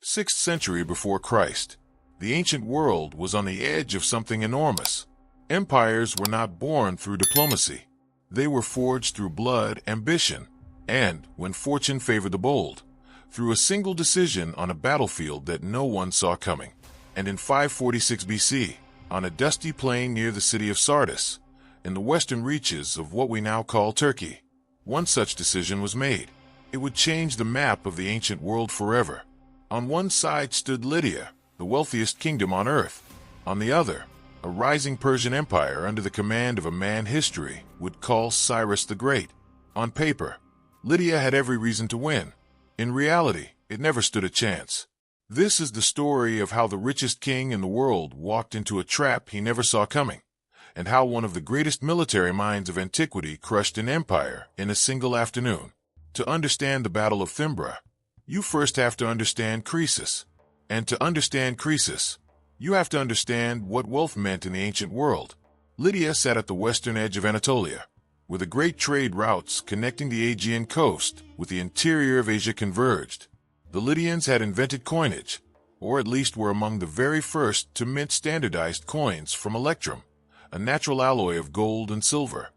6th century before Christ. The ancient world was on the edge of something enormous. Empires were not born through diplomacy. They were forged through blood, ambition, and, when fortune favored the bold, through a single decision on a battlefield that no one saw coming. And in 546 BC, on a dusty plain near the city of Sardis, in the western reaches of what we now call Turkey, one such decision was made. It would change the map of the ancient world forever. On one side stood Lydia, the wealthiest kingdom on earth. On the other, a rising Persian empire under the command of a man history would call Cyrus the Great. On paper, Lydia had every reason to win. In reality, it never stood a chance. This is the story of how the richest king in the world walked into a trap he never saw coming, and how one of the greatest military minds of antiquity crushed an empire in a single afternoon. To understand the Battle of Thymbra, you first have to understand Croesus. And to understand Croesus, you have to understand what wealth meant in the ancient world. Lydia sat at the western edge of Anatolia, where the great trade routes connecting the Aegean coast with the interior of Asia converged. The Lydians had invented coinage, or at least were among the very first to mint standardized coins from electrum, a natural alloy of gold and silver.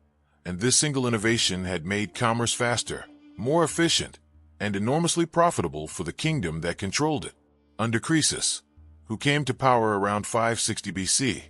And this single innovation had made commerce faster, more efficient, and enormously profitable for the kingdom that controlled it. Under Croesus, who came to power around 560 BC,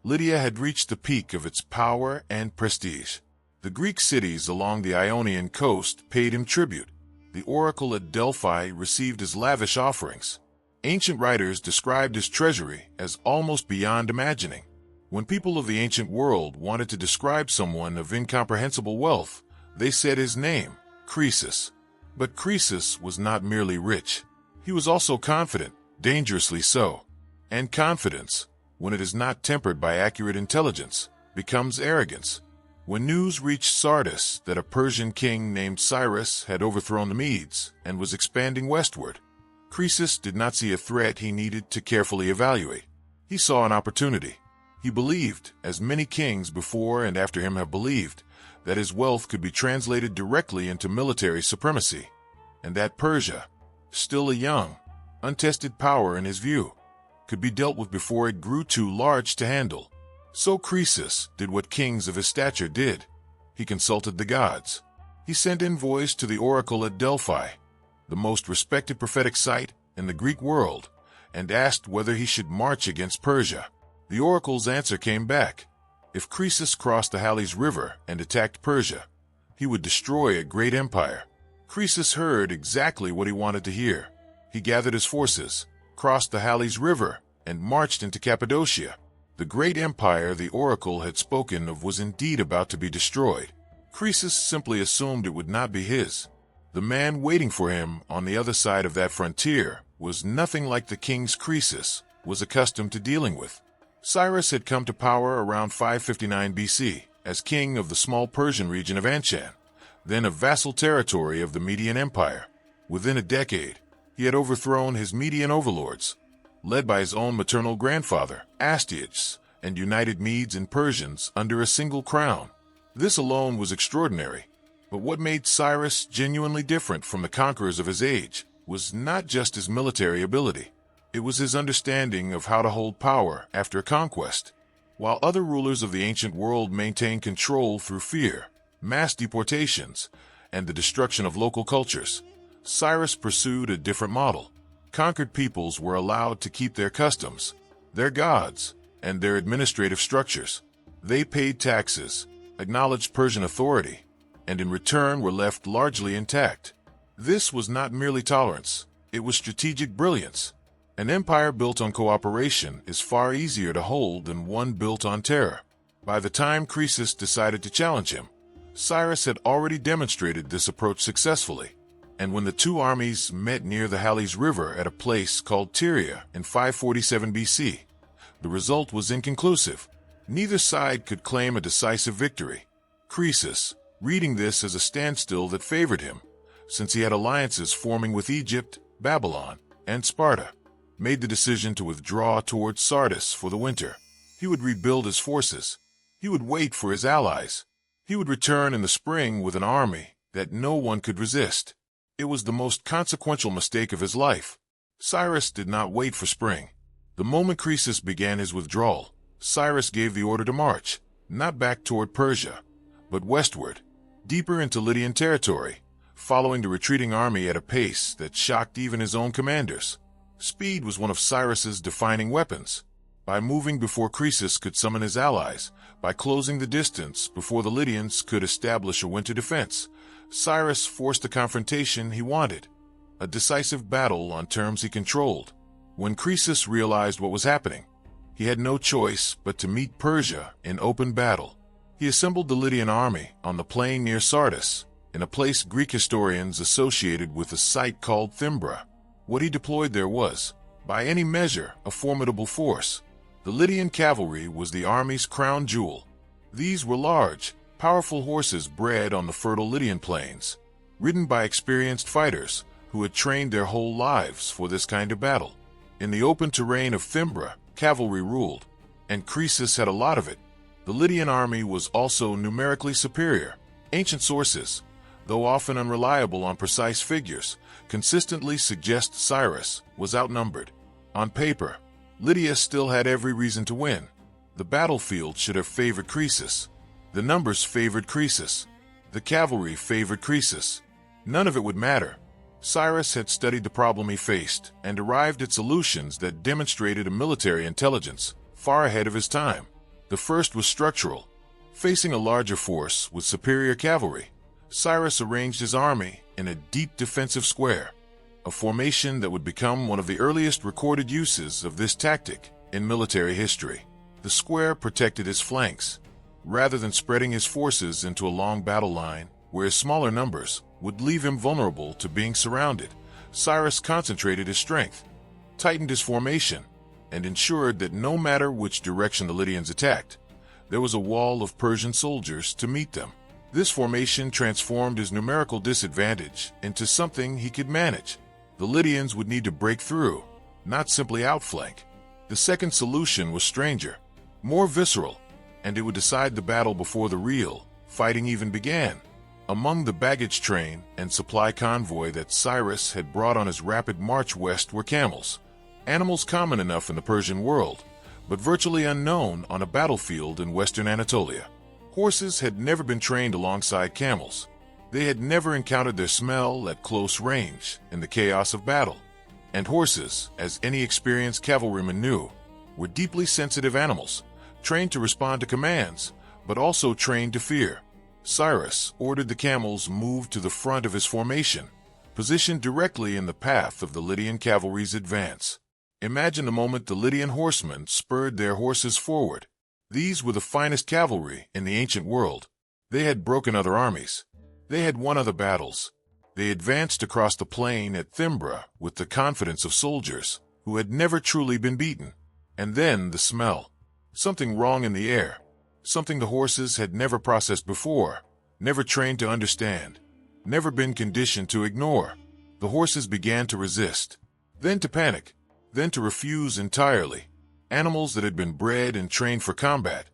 Lydia had reached the peak of its power and prestige. The Greek cities along the Ionian coast paid him tribute. The oracle at Delphi received his lavish offerings. Ancient writers described his treasury as almost beyond imagining. When people of the ancient world wanted to describe someone of incomprehensible wealth, they said his name, Croesus. But Croesus was not merely rich. He was also confident, dangerously so. And confidence, when it is not tempered by accurate intelligence, becomes arrogance. When news reached Sardis that a Persian king named Cyrus had overthrown the Medes and was expanding westward, Croesus did not see a threat he needed to carefully evaluate. He saw an opportunity. He believed, as many kings before and after him have believed, that his wealth could be translated directly into military supremacy, and that Persia, still a young, untested power in his view, could be dealt with before it grew too large to handle. So Croesus did what kings of his stature did. He consulted the gods. He sent envoys to the oracle at Delphi, the most respected prophetic site in the Greek world, and asked whether he should march against Persia. The oracle's answer came back. If Croesus crossed the Halys River and attacked Persia, he would destroy a great empire. Croesus heard exactly what he wanted to hear. He gathered his forces, crossed the Halys River, and marched into Cappadocia. The great empire the oracle had spoken of was indeed about to be destroyed. Croesus simply assumed it would not be his. The man waiting for him on the other side of that frontier was nothing like the kings Croesus was accustomed to dealing with. Cyrus had come to power around 559 BC as king of the small Persian region of Anshan, then a vassal territory of the Median Empire. Within a decade, he had overthrown his Median overlords, led by his own maternal grandfather, Astyages, and united Medes and Persians under a single crown. This alone was extraordinary, but what made Cyrus genuinely different from the conquerors of his age was not just his military ability. It was his understanding of how to hold power after a conquest. While other rulers of the ancient world maintained control through fear, mass deportations, and the destruction of local cultures, Cyrus pursued a different model. Conquered peoples were allowed to keep their customs, their gods, and their administrative structures. They paid taxes, acknowledged Persian authority, and in return were left largely intact. This was not merely tolerance, it was strategic brilliance. An empire built on cooperation is far easier to hold than one built on terror. By the time Croesus decided to challenge him, Cyrus had already demonstrated this approach successfully. And when the two armies met near the Halys River at a place called Tyria in 547 BC, the result was inconclusive. Neither side could claim a decisive victory. Croesus, reading this as a standstill that favored him, since he had alliances forming with Egypt, Babylon, and Sparta, made the decision to withdraw towards Sardis for the winter. He would rebuild his forces. He would wait for his allies. He would return in the spring with an army that no one could resist. It was the most consequential mistake of his life. Cyrus did not wait for spring. The moment Croesus began his withdrawal, Cyrus gave the order to march, not back toward Persia, but westward, deeper into Lydian territory, following the retreating army at a pace that shocked even his own commanders. Speed was one of Cyrus's defining weapons. By moving before Croesus could summon his allies, by closing the distance before the Lydians could establish a winter defense, Cyrus forced the confrontation he wanted, a decisive battle on terms he controlled. When Croesus realized what was happening, he had no choice but to meet Persia in open battle. He assembled the Lydian army on the plain near Sardis, in a place Greek historians associated with a site called Thymbra. What he deployed there was, by any measure, a formidable force. The Lydian cavalry was the army's crown jewel. These were large, powerful horses bred on the fertile Lydian plains, ridden by experienced fighters who had trained their whole lives for this kind of battle. In the open terrain of Thymbra, cavalry ruled, and Croesus had a lot of it. The Lydian army was also numerically superior. Ancient sources, though often unreliable on precise figures, consistently suggest Cyrus was outnumbered. On paper, Lydia still had every reason to win. The battlefield should have favored Croesus. The numbers favored Croesus. The cavalry favored Croesus. None of it would matter. Cyrus had studied the problem he faced and arrived at solutions that demonstrated a military intelligence far ahead of his time. The first was structural. Facing a larger force with superior cavalry, Cyrus arranged his army in a deep defensive square, a formation that would become one of the earliest recorded uses of this tactic in military history. The square protected his flanks, rather than spreading his forces into a long battle line where his smaller numbers would leave him vulnerable to being surrounded. Cyrus concentrated his strength, tightened his formation, and ensured that no matter which direction the Lydians attacked, there was a wall of Persian soldiers to meet them. This formation transformed his numerical disadvantage into something he could manage. The Lydians would need to break through, not simply outflank. The second solution was stranger, more visceral, and it would decide the battle before the real fighting even began. Among the baggage train and supply convoy that Cyrus had brought on his rapid march west were camels, animals common enough in the Persian world, but virtually unknown on a battlefield in western Anatolia. Horses had never been trained alongside camels. They had never encountered their smell at close range in the chaos of battle. And horses, as any experienced cavalryman knew, were deeply sensitive animals, trained to respond to commands, but also trained to fear. Cyrus ordered the camels moved to the front of his formation, positioned directly in the path of the Lydian cavalry's advance. Imagine the moment the Lydian horsemen spurred their horses forward. These were the finest cavalry in the ancient world. They had broken other armies. They had won other battles. They advanced across the plain at Thymbra with the confidence of soldiers who had never truly been beaten. And then the smell. Something wrong in the air. Something the horses had never processed before, never trained to understand, never been conditioned to ignore. The horses began to resist, then to panic, then to refuse entirely. Animals that had been bred and trained for combat,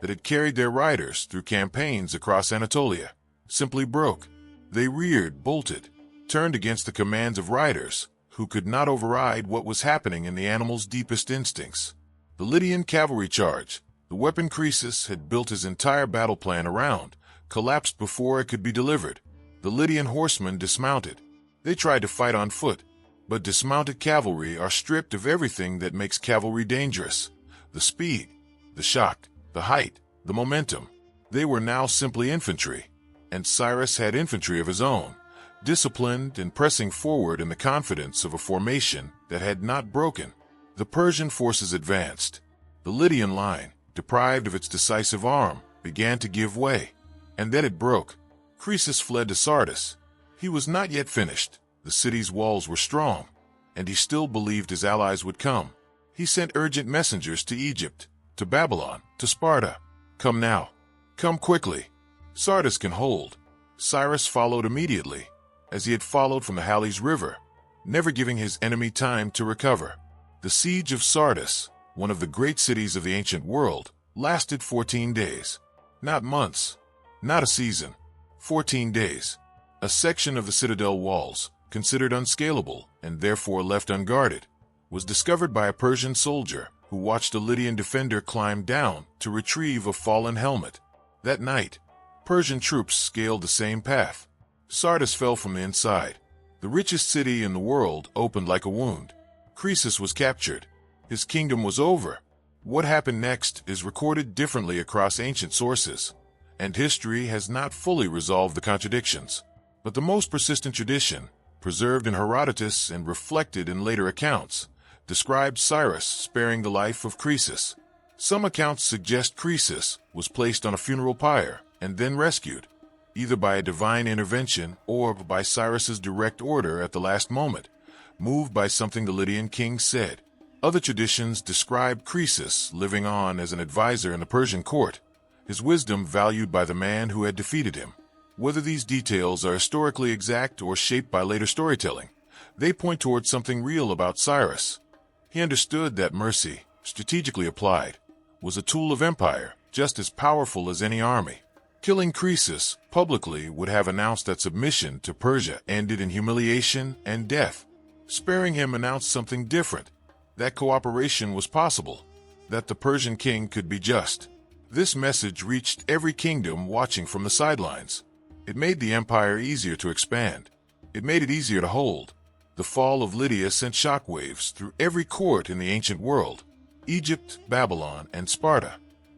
that had carried their riders through campaigns across Anatolia, simply broke. They reared, bolted, turned against the commands of riders who could not override what was happening in the animal's deepest instincts. The Lydian cavalry charge, the weapon Croesus had built his entire battle plan around, collapsed before it could be delivered. The Lydian horsemen dismounted. They tried to fight on foot, but dismounted cavalry are stripped of everything that makes cavalry dangerous. The speed, the shock, the height, the momentum. They were now simply infantry, and Cyrus had infantry of his own, disciplined and pressing forward in the confidence of a formation that had not broken. The Persian forces advanced. The Lydian line, deprived of its decisive arm, began to give way, and then it broke. Croesus fled to Sardis. He was not yet finished. The city's walls were strong, and he still believed his allies would come. He sent urgent messengers to Egypt, to Babylon, to Sparta. Come now. Come quickly. Sardis can hold. Cyrus followed immediately, as he had followed from the Halys River, never giving his enemy time to recover. The siege of Sardis, one of the great cities of the ancient world, lasted 14 days. Not months, not a season. 14 days. A section of the citadel walls, considered unscalable and therefore left unguarded, was discovered by a Persian soldier who watched a Lydian defender climb down to retrieve a fallen helmet. That night, Persian troops scaled the same path. Sardis fell from the inside. The richest city in the world opened like a wound. Croesus was captured. His kingdom was over. What happened next is recorded differently across ancient sources, and history has not fully resolved the contradictions. But the most persistent tradition, preserved in Herodotus and reflected in later accounts, described Cyrus sparing the life of Croesus. Some accounts suggest Croesus was placed on a funeral pyre and then rescued, either by a divine intervention or by Cyrus's direct order at the last moment, moved by something the Lydian king said. Other traditions describe Croesus living on as an advisor in the Persian court, his wisdom valued by the man who had defeated him. Whether these details are historically exact or shaped by later storytelling, they point towards something real about Cyrus. He understood that mercy, strategically applied, was a tool of empire just as powerful as any army. Killing Croesus publicly would have announced that submission to Persia ended in humiliation and death. Sparing him announced something different, that cooperation was possible, that the Persian king could be just. This message reached every kingdom watching from the sidelines. It made the empire easier to expand. It made it easier to hold. The fall of Lydia sent shockwaves through every court in the ancient world. Egypt, Babylon, and Sparta,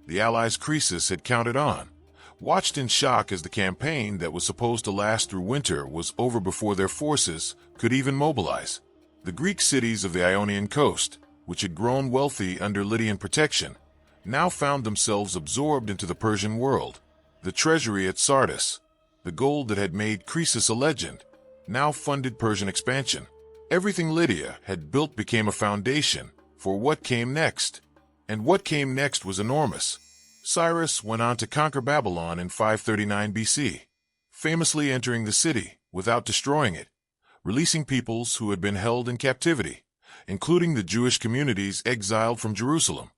the allies Croesus had counted on, watched in shock as the campaign that was supposed to last through winter was over before their forces could even mobilize. The Greek cities of the Ionian coast, which had grown wealthy under Lydian protection, now found themselves absorbed into the Persian world. The treasury at Sardis, the gold that had made Croesus a legend, now funded Persian expansion. Everything Lydia had built became a foundation for what came next. And what came next was enormous. Cyrus went on to conquer Babylon in 539 BC, famously entering the city without destroying it, releasing peoples who had been held in captivity, including the Jewish communities exiled from Jerusalem,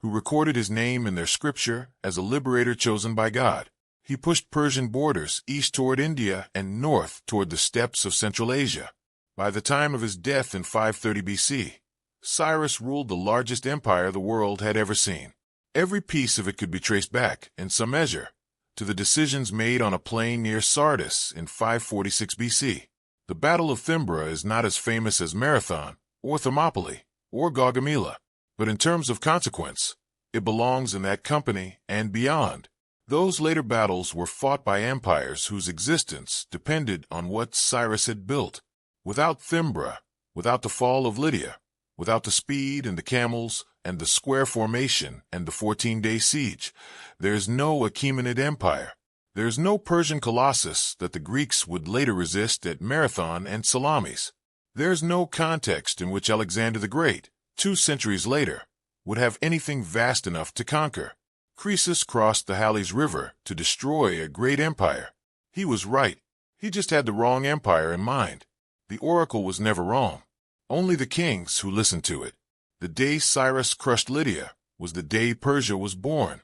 who recorded his name in their scripture as a liberator chosen by God. He pushed Persian borders east toward India and north toward the steppes of Central Asia. By the time of his death in 530 BC, Cyrus ruled the largest empire the world had ever seen. Every piece of it could be traced back, in some measure, to the decisions made on a plain near Sardis in 546 BC. The Battle of Thymbra is not as famous as Marathon, or Thermopylae, or Gaugamela, but in terms of consequence, it belongs in that company and beyond. Those later battles were fought by empires whose existence depended on what Cyrus had built. Without Thymbra, without the fall of Lydia, without the speed and the camels and the square formation and the 14-day siege, there is no Achaemenid Empire. There is no Persian colossus that the Greeks would later resist at Marathon and Salamis. There is no context in which Alexander the Great, 2 centuries later, would have anything vast enough to conquer. Croesus crossed the Halys River to destroy a great empire. He was right. He just had the wrong empire in mind. The oracle was never wrong. Only the kings who listened to it. The day Cyrus crushed Lydia was the day Persia was born.